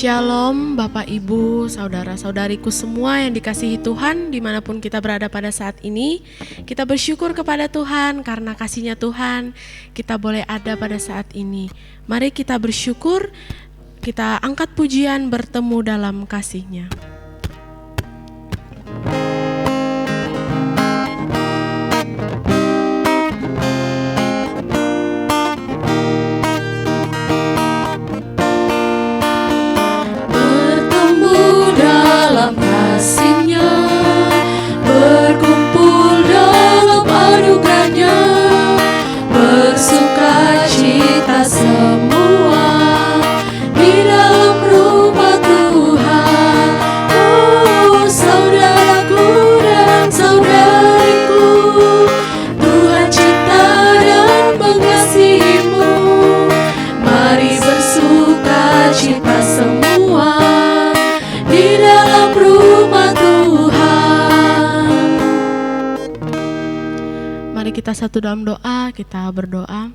Shalom Bapak Ibu, saudara-saudariku semua yang dikasihi Tuhan dimanapun kita berada pada saat ini. Kita bersyukur kepada Tuhan karena kasih-Nya Tuhan kita boleh ada pada saat ini. Mari kita bersyukur, kita angkat pujian bertemu dalam kasih-Nya. Kasih-Nya berkumpul dalam anugerah-Nya, bersuka cita semua di dalam rumah Tuhan. Oh saudaraku dan saudariku, Tuhan cinta dan mengasihimu. Mari bersuka cita semua di dalam rumah Tuhan. Mari kita satu dalam doa, kita berdoa.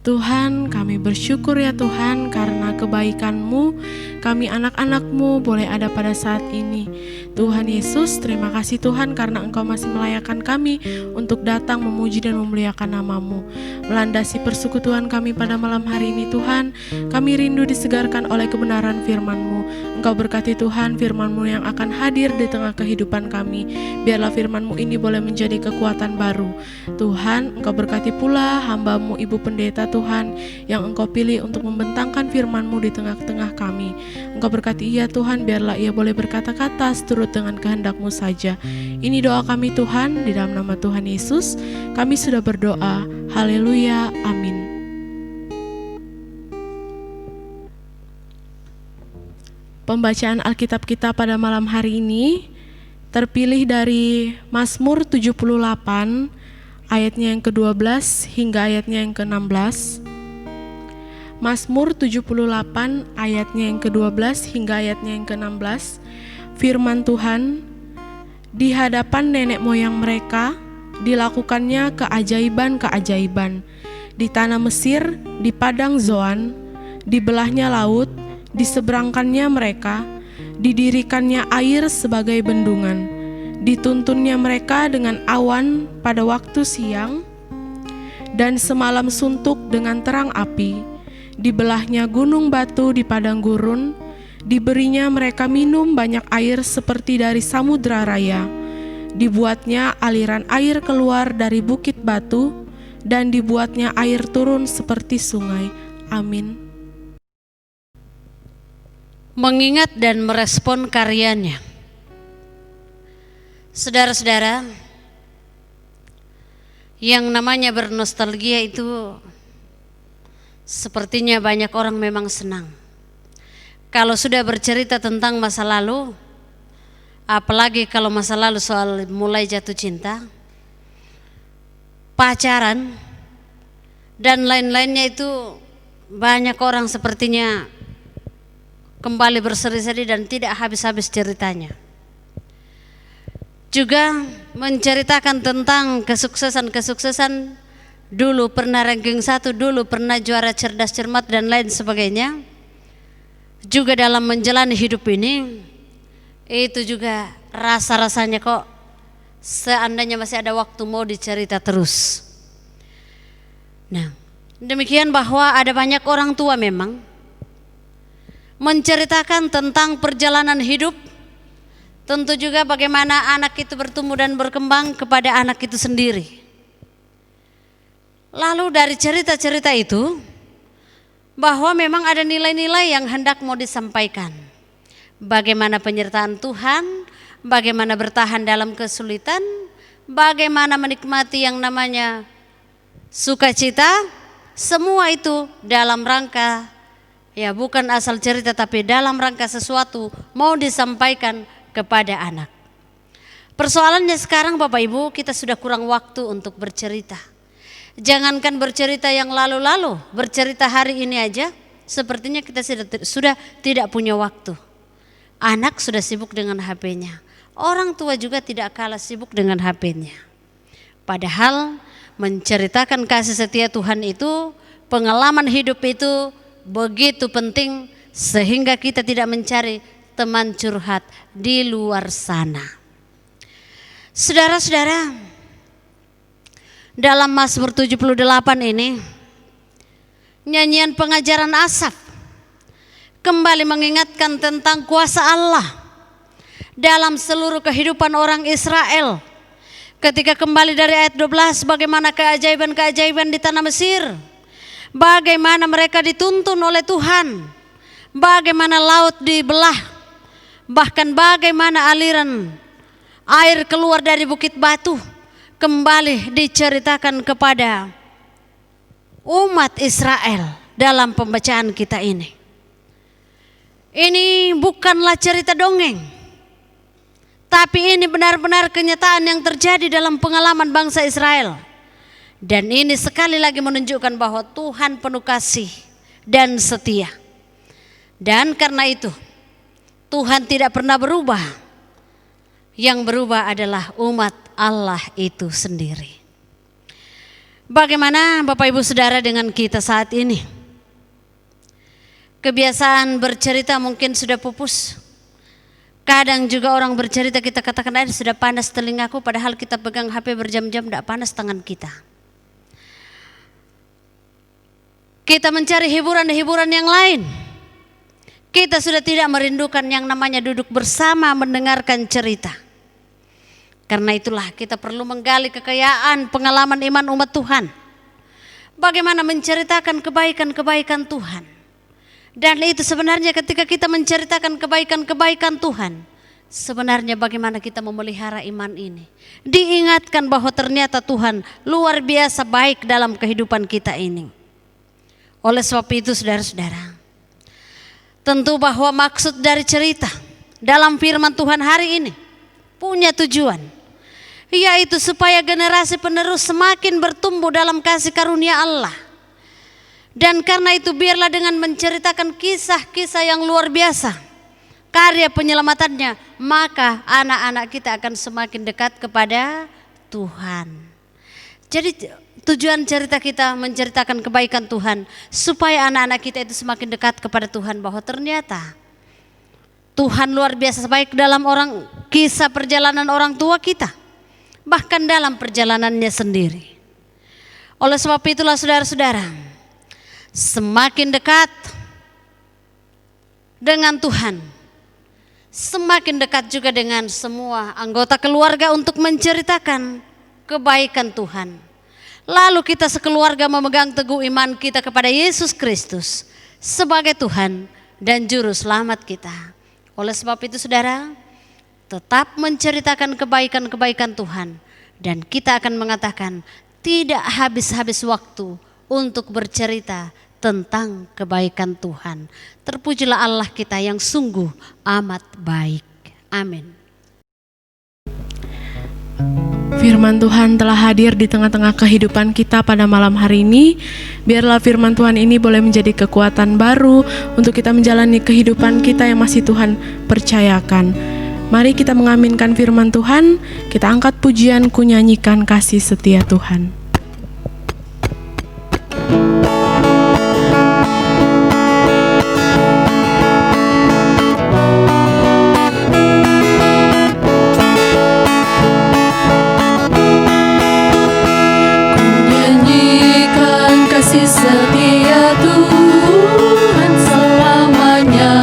Tuhan, kami bersyukur ya Tuhan karena kebaikan-Mu, kami anak-anak-Mu boleh ada pada saat ini. Tuhan Yesus, terima kasih Tuhan karena Engkau masih melayakkan kami untuk datang memuji dan memuliakan nama-Mu. Melandasi persekutuan kami pada malam hari ini Tuhan, kami rindu disegarkan oleh kebenaran firman-Mu. Engkau berkati Tuhan firman-Mu yang akan hadir di tengah kehidupan kami. Biarlah firman-Mu ini boleh menjadi kekuatan baru. Tuhan, Engkau berkati pula hamba-Mu Ibu Pendeta Tuhan yang Engkau pilih untuk membentangkan firman-Mu di tengah-tengah kami. Engkau berkati ia Tuhan, biarlah ia boleh berkata-kata seturut dengan kehendak-Mu saja. Ini doa kami Tuhan, di dalam nama Tuhan Yesus kami sudah berdoa. Haleluya, amin. Pembacaan Alkitab kita pada malam hari ini terpilih dari Mazmur 78 ayatnya yang ke-12 hingga ayatnya yang ke-16. Mazmur 78 ayatnya yang ke-12 hingga ayatnya yang ke-16. Firman Tuhan, di hadapan nenek moyang mereka dilakukannya keajaiban-keajaiban. Di tanah Mesir, di padang Zoan, dibelahnya laut, diseberangkannya mereka, didirikannya air sebagai bendungan, dituntunnya mereka dengan awan pada waktu siang, dan semalam suntuk dengan terang api, dibelahnya gunung batu di padang gurun, diberinya mereka minum banyak air seperti dari samudra raya, dibuatnya aliran air keluar dari bukit batu, dan dibuatnya air turun seperti sungai. Amin. Mengingat dan merespon karyanya. Saudara-saudara, yang namanya bernostalgia itu sepertinya banyak orang memang senang. Kalau sudah bercerita tentang masa lalu, apalagi kalau masa lalu soal mulai jatuh cinta, pacaran, dan lain-lainnya itu banyak orang sepertinya kembali berseri-seri dan tidak habis-habis ceritanya. Juga menceritakan tentang kesuksesan-kesuksesan, dulu pernah ranking 1, dulu pernah juara cerdas cermat dan lain sebagainya. Juga dalam menjalani hidup ini, itu juga rasa-rasanya kok seandainya masih ada waktu mau dicerita terus. Nah, demikian bahwa ada banyak orang tua memang menceritakan tentang perjalanan hidup, tentu juga bagaimana anak itu bertumbuh dan berkembang kepada anak itu sendiri. Lalu dari cerita-cerita itu, bahwa memang ada nilai-nilai yang hendak mau disampaikan. Bagaimana penyertaan Tuhan, bagaimana bertahan dalam kesulitan, bagaimana menikmati yang namanya sukacita, semua itu dalam rangka, ya bukan asal cerita tapi dalam rangka sesuatu mau disampaikan kepada anak. Persoalannya sekarang Bapak Ibu, kita sudah kurang waktu untuk bercerita. Jangankan bercerita yang lalu-lalu, bercerita hari ini aja sepertinya kita sudah tidak punya waktu. Anak sudah sibuk dengan HP-nya, orang tua juga tidak kalah sibuk dengan HP-nya. Padahal menceritakan kasih setia Tuhan itu, pengalaman hidup itu begitu penting sehingga kita tidak mencari teman curhat di luar sana. Saudara-saudara, dalam Mazmur 78 ini, nyanyian pengajaran Asaf kembali mengingatkan tentang kuasa Allah dalam seluruh kehidupan orang Israel. Ketika kembali dari ayat 12, bagaimana keajaiban-keajaiban di tanah Mesir, bagaimana mereka dituntun oleh Tuhan, bagaimana laut dibelah, bahkan bagaimana aliran air keluar dari bukit batu, kembali diceritakan kepada umat Israel dalam pembacaan kita ini. Ini bukanlah cerita dongeng, tapi ini benar-benar kenyataan yang terjadi dalam pengalaman bangsa Israel. Dan ini sekali lagi menunjukkan bahwa Tuhan penuh kasih dan setia. Dan karena itu Tuhan tidak pernah berubah. Yang berubah adalah umat Allah itu sendiri. Bagaimana Bapak Ibu Saudara dengan kita saat ini? Kebiasaan bercerita mungkin sudah pupus. Kadang juga orang bercerita kita katakan sudah panas telingaku, padahal kita pegang HP berjam-jam tidak panas tangan kita. Kita mencari hiburan-hiburan yang lain. Kita sudah tidak merindukan yang namanya duduk bersama mendengarkan cerita. Karena itulah kita perlu menggali kekayaan pengalaman iman umat Tuhan. Bagaimana menceritakan kebaikan-kebaikan Tuhan. Dan itu sebenarnya ketika kita menceritakan kebaikan-kebaikan Tuhan, sebenarnya bagaimana kita memelihara iman ini. Diingatkan bahwa ternyata Tuhan luar biasa baik dalam kehidupan kita ini. Oleh sebab itu saudara-saudara, tentu bahwa maksud dari cerita dalam firman Tuhan hari ini punya tujuan, yaitu supaya generasi penerus semakin bertumbuh dalam kasih karunia Allah. Dan karena itu biarlah dengan menceritakan kisah-kisah yang luar biasa, karya penyelamatannya, maka anak-anak kita akan semakin dekat kepada Tuhan. Jadi tujuan cerita kita menceritakan kebaikan Tuhan, supaya anak-anak kita itu semakin dekat kepada Tuhan, bahwa ternyata Tuhan luar biasa baik dalam kisah perjalanan orang tua kita, bahkan dalam perjalanannya sendiri. Oleh sebab itulah saudara-saudara, semakin dekat dengan Tuhan, semakin dekat juga dengan semua anggota keluarga untuk menceritakan kebaikan Tuhan. Lalu kita sekeluarga memegang teguh iman kita kepada Yesus Kristus sebagai Tuhan dan Juru Selamat kita. Oleh sebab itu saudara, tetap menceritakan kebaikan-kebaikan Tuhan, dan kita akan mengatakan tidak habis-habis waktu untuk bercerita tentang kebaikan Tuhan. Terpujilah Allah kita yang sungguh amat baik. Amin. Firman Tuhan telah hadir di tengah-tengah kehidupan kita pada malam hari ini. Biarlah firman Tuhan ini boleh menjadi kekuatan baru untuk kita menjalani kehidupan kita yang masih Tuhan percayakan. Mari kita mengaminkan firman Tuhan. Kita angkat pujian, ku nyanyikan kasih setia Tuhan. Setia Tuhan selamanya,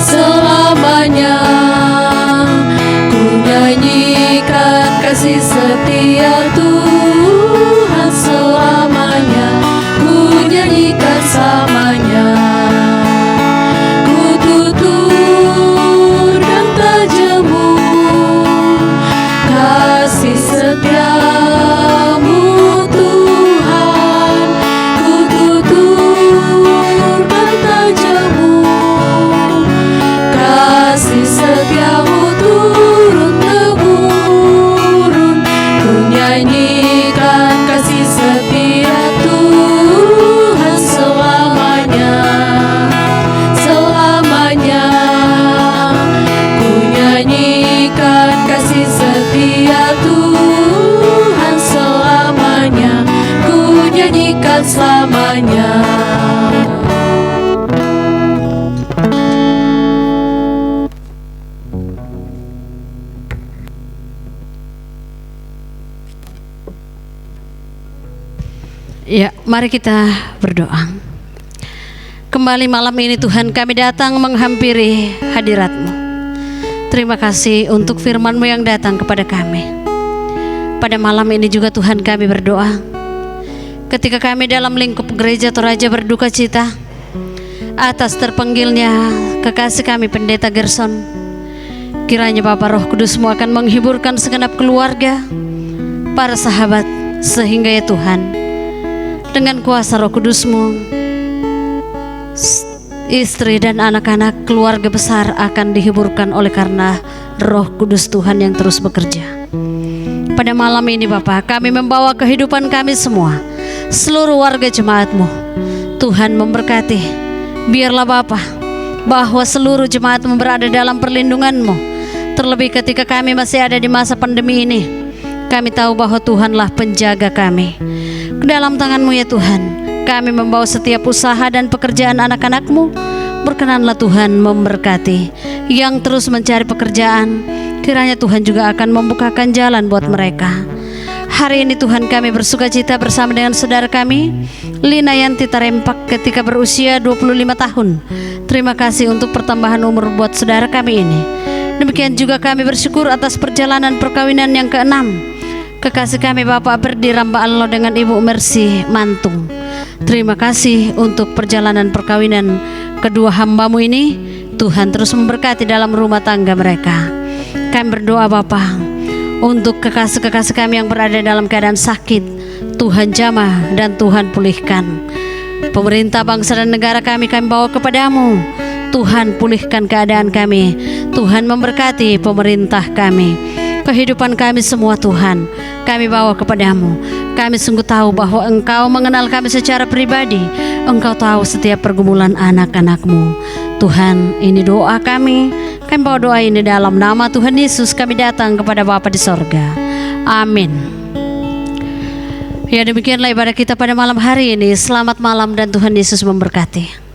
selamanya. Ku nyanyikan kasih setia Tuhan selamanya. Ku nyanyikan samanya. Ku tutur dan tak jemu kasih setiamu Tuhan. Ku tutur dan tak jemu kasih setiamu turun-temurun. Ku nyanyikan kasih setia Tuhan selamanya. Mari kita berdoa. Kembali malam ini Tuhan kami datang menghampiri hadirat-Mu. Terima kasih untuk firman-Mu yang datang kepada kami. Pada malam ini juga Tuhan kami berdoa, ketika kami dalam lingkup gereja Toraja berduka cita atas terpanggilnya kekasih kami Pendeta Gerson, kiranya Bapa Roh Kudus-Mu akan menghiburkan segenap keluarga, para sahabat, sehingga ya Tuhan, dengan kuasa Roh Kudus-Mu, istri dan anak-anak keluarga besar akan dihiburkan oleh karena Roh Kudus Tuhan yang terus bekerja. Pada malam ini Bapa, kami membawa kehidupan kami semua, seluruh warga jemaat-Mu. Tuhan memberkati. Biarlah Bapa, bahwa seluruh jemaat-Mu berada dalam perlindungan-Mu. Terlebih ketika kami masih ada di masa pandemi ini, kami tahu bahwa Tuhanlah penjaga kami. Ke dalam tangan-Mu ya Tuhan, kami membawa setiap usaha dan pekerjaan anak-anak-Mu. Berkenanlah Tuhan memberkati yang terus mencari pekerjaan. Kiranya Tuhan juga akan membukakan jalan buat mereka. Hari ini Tuhan kami bersuka cita bersama dengan saudara kami Lina Yanti Tarempak ketika berusia 25 tahun. Terima kasih untuk pertambahan umur buat saudara kami ini. Demikian juga kami bersyukur atas perjalanan perkawinan yang ke-6 kekasih kami Bapak Berdi Ramba Allah dengan Ibu Mercy Mantung. Terima kasih untuk perjalanan perkawinan kedua hamba-Mu ini. Tuhan terus memberkati dalam rumah tangga mereka. Kami berdoa Bapa untuk kekasih-kekasih kami yang berada dalam keadaan sakit, Tuhan jamah dan Tuhan pulihkan. Pemerintah bangsa dan negara kami bawa kepadamu. Tuhan pulihkan keadaan kami. Tuhan memberkati pemerintah kami. Kehidupan kami semua Tuhan, kami bawa kepadamu. Kami sungguh tahu bahwa Engkau mengenal kami secara pribadi. Engkau tahu setiap pergumulan anak-anak-Mu. Tuhan, ini doa kami. Kami bawa doa ini dalam nama Tuhan Yesus. Kami datang kepada Bapa di sorga. Amin. Ya, demikianlah ibadah kita pada malam hari ini. Selamat malam dan Tuhan Yesus memberkati.